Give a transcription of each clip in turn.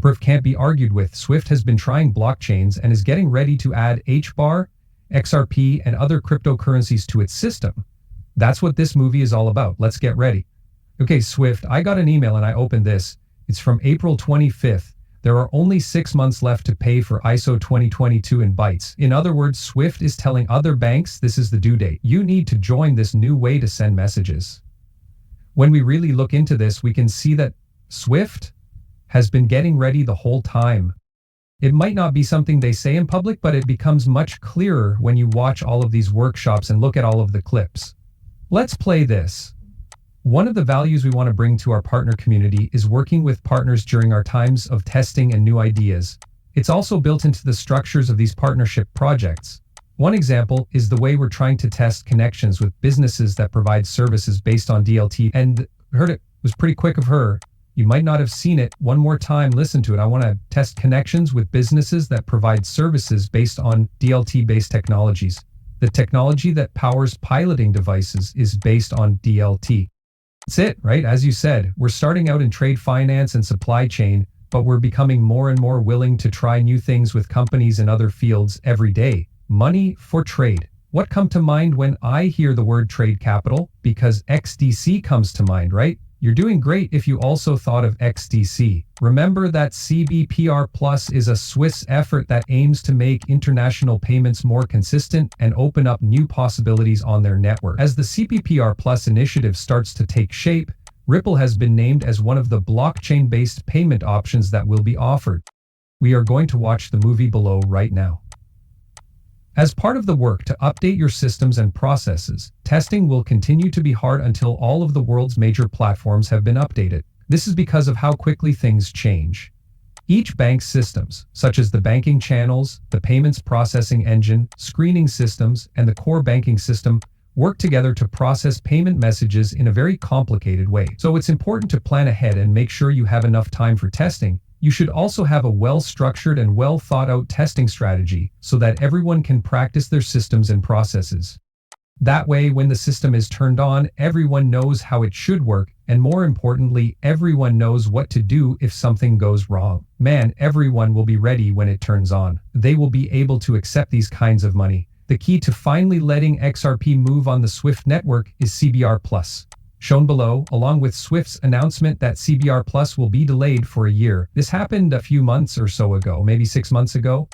Proof can't be argued with. Swift has been trying blockchains and is getting ready to add HBAR, XRP, and other cryptocurrencies to its system. That's what this movie is all about. Let's get ready. Okay, Swift, I got an email and I opened this. It's from April 25th. There are only 6 months left to pay for ISO 2022 in bytes. In other words, Swift is telling other banks this is the due date. You need to join this new way to send messages. When we really look into this, we can see that Swift has been getting ready the whole time. It might not be something they say in public, but it becomes much clearer when you watch all of these workshops and look at all of the clips. Let's play this. One of the values we want to bring to our partner community is working with partners during our times of testing and new ideas. It's also built into the structures of these partnership projects. One example is the way we're trying to test connections with businesses that provide services based on DLT. And heard it was pretty quick of her. You might not have seen it. One more time, listen to it. I want to test connections with businesses that provide services based on DLT-based technologies. The technology that powers piloting devices is based on DLT. That's it, right? As you said, we're starting out in trade finance and supply chain, but we're becoming more and more willing to try new things with companies in other fields every day. Money for trade. What comes to mind when I hear the word trade capital? Because XDC comes to mind, right? You're doing great if you also thought of XDC. Remember that CBPR Plus is a Swiss effort that aims to make international payments more consistent and open up new possibilities on their network. As the CBPR Plus initiative starts to take shape, Ripple has been named as one of the blockchain-based payment options that will be offered. We are going to watch the movie below right now. As part of the work to update your systems and processes, testing will continue to be hard until all of the world's major platforms have been updated. This is because of how quickly things change. Each bank's systems, such as the banking channels, the payments processing engine, screening systems, and the core banking system, work together to process payment messages in a very complicated way. So it's important to plan ahead and make sure you have enough time for testing. You should also have a well-structured and well-thought-out testing strategy so that everyone can practice their systems and processes. That way, when the system is turned on, everyone knows how it should work, and more importantly, everyone knows what to do if something goes wrong. Man, everyone will be ready when it turns on. They will be able to accept these kinds of money. The key to finally letting XRP move on the Swift network is CBR Plus. Shown below, along with Swift's announcement that CBR Plus will be delayed for a year. This happened a few months or so ago, maybe 6 months ago.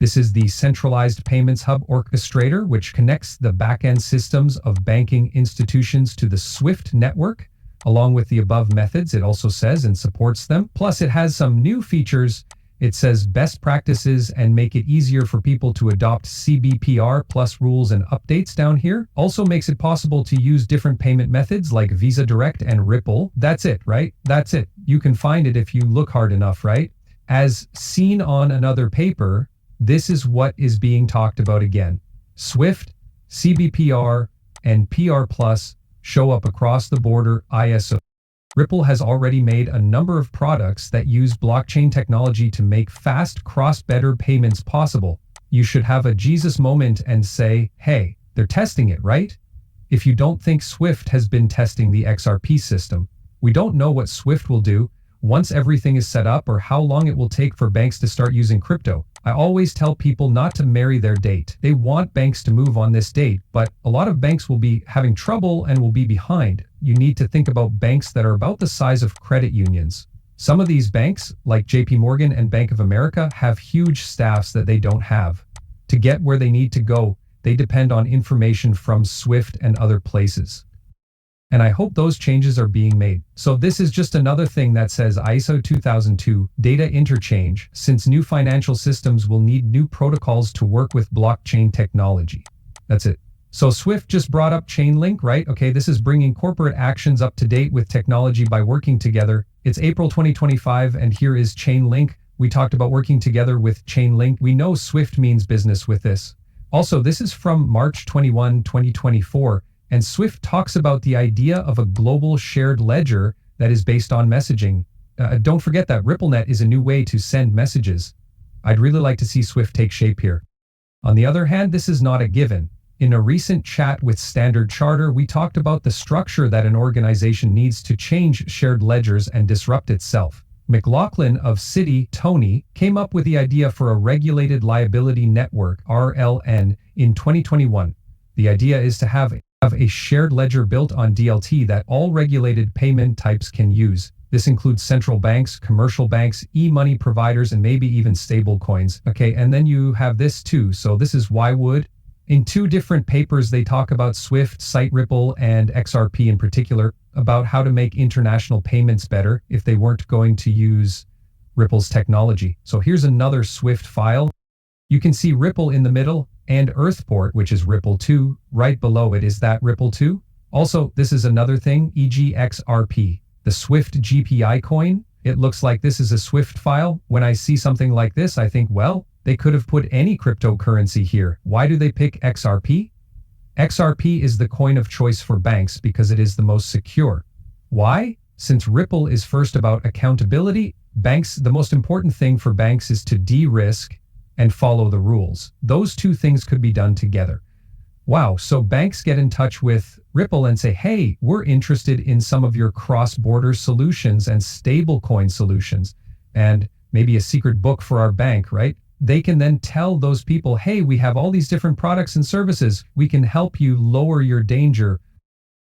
This is the centralized payments hub orchestrator, which connects the back-end systems of banking institutions to the Swift network. Along with the above methods, it also says and supports them. Plus, it has some new features. It says best practices and make it easier for people to adopt CBPR plus rules and updates down here. Also makes it possible to use different payment methods like Visa Direct and Ripple. That's it, right? That's it. You can find it if you look hard enough, right? As seen on another paper, this is what is being talked about again. Swift, CBPR, and PR Plus show up across the border ISO. Ripple has already made a number of products that use blockchain technology to make fast cross-border payments possible. You should have a Jesus moment and say, hey, they're testing it, right? If you don't think Swift has been testing the XRP system, we don't know what Swift will do once everything is set up or how long it will take for banks to start using crypto. I always tell people not to marry their date. They want banks to move on this date, but a lot of banks will be having trouble and will be behind. You need to think about banks that are about the size of credit unions. Some of these banks, like JP Morgan and Bank of America, have huge staffs that they don't have. To get where they need to go, they depend on information from Swift and other places. And I hope those changes are being made. So this is just another thing that says ISO 2002 data interchange, since new financial systems will need new protocols to work with blockchain technology. That's it. So Swift just brought up Chainlink, right? Okay, this is bringing corporate actions up to date with technology by working together. It's April 2025, and here is Chainlink. We talked about working together with Chainlink. We know Swift means business with this. Also, this is from March 21, 2024. And Swift talks about the idea of a global shared ledger that is based on messaging. Don't forget that RippleNet is a new way to send messages. I'd really like to see Swift take shape here. On the other hand, this is not a given. In a recent chat with Standard Charter, we talked about the structure that an organization needs to change shared ledgers and disrupt itself. McLaughlin of Citi, Tony, came up with the idea for a regulated liability network, RLN, in 2021. The idea is to have a shared ledger built on DLT that all regulated payment types can use. This includes central banks, commercial banks, e-money providers, and maybe even stable coins. Okay, and then you have this too. So this is why would. In two different papers, they talk about Swift, Site Ripple, and XRP in particular, about how to make international payments better if they weren't going to use Ripple's technology. So here's another Swift file. You can see Ripple in the middle and Earthport, which is Ripple 2, right below it. Is that Ripple 2? Also, this is another thing, e.g. XRP, the Swift GPI coin. It looks like this is a Swift file. When I see something like this, I think, well, they could have put any cryptocurrency here. Why do they pick XRP? XRP is the coin of choice for banks because it is the most secure. Why? Since Ripple is first about accountability, the most important thing for banks is to de-risk and follow the rules. Those two things could be done together. Wow, so banks get in touch with Ripple and say, hey, we're interested in some of your cross-border solutions and stablecoin solutions, and maybe a secret book for our bank, right? They can then tell those people, hey, we have all these different products and services. We can help you lower your danger.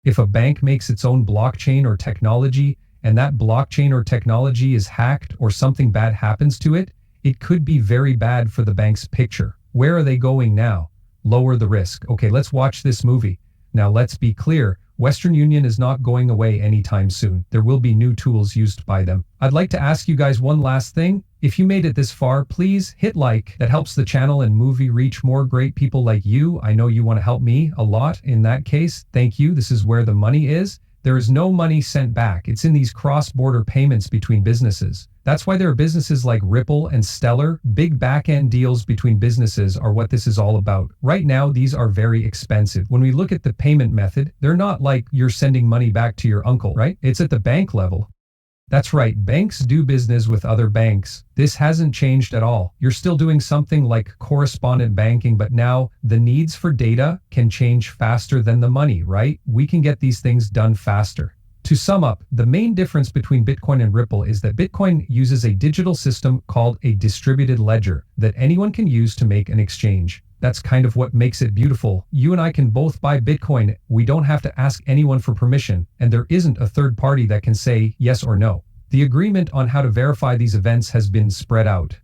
If a bank makes its own blockchain or technology, and that blockchain or technology is hacked or something bad happens to it, it could be very bad for the bank's picture. Where are they going now? Lower the risk. Okay, let's watch this movie. Now let's be clear. Western Union is not going away anytime soon. There will be new tools used by them. I'd like to ask you guys one last thing. If you made it this far, please hit like. That helps the channel and movie reach more great people like you. I know you want to help me a lot. In that case, thank you. This is where the money is. There is no money sent back. It's in these cross-border payments between businesses. That's why there are businesses like Ripple and Stellar. Big back-end deals between businesses are what this is all about. Right now, these are very expensive. When we look at the payment method, they're not like you're sending money back to your uncle, right? It's at the bank level. That's right, banks do business with other banks. This hasn't changed at all. You're still doing something like correspondent banking, but now the needs for data can change faster than the money, right? We can get these things done faster. To sum up, the main difference between Bitcoin and Ripple is that Bitcoin uses a digital system called a distributed ledger that anyone can use to make an exchange. That's kind of what makes it beautiful. You and I can both buy Bitcoin. We don't have to ask anyone for permission, and there isn't a third party that can say yes or no. The agreement on how to verify these events has been spread out.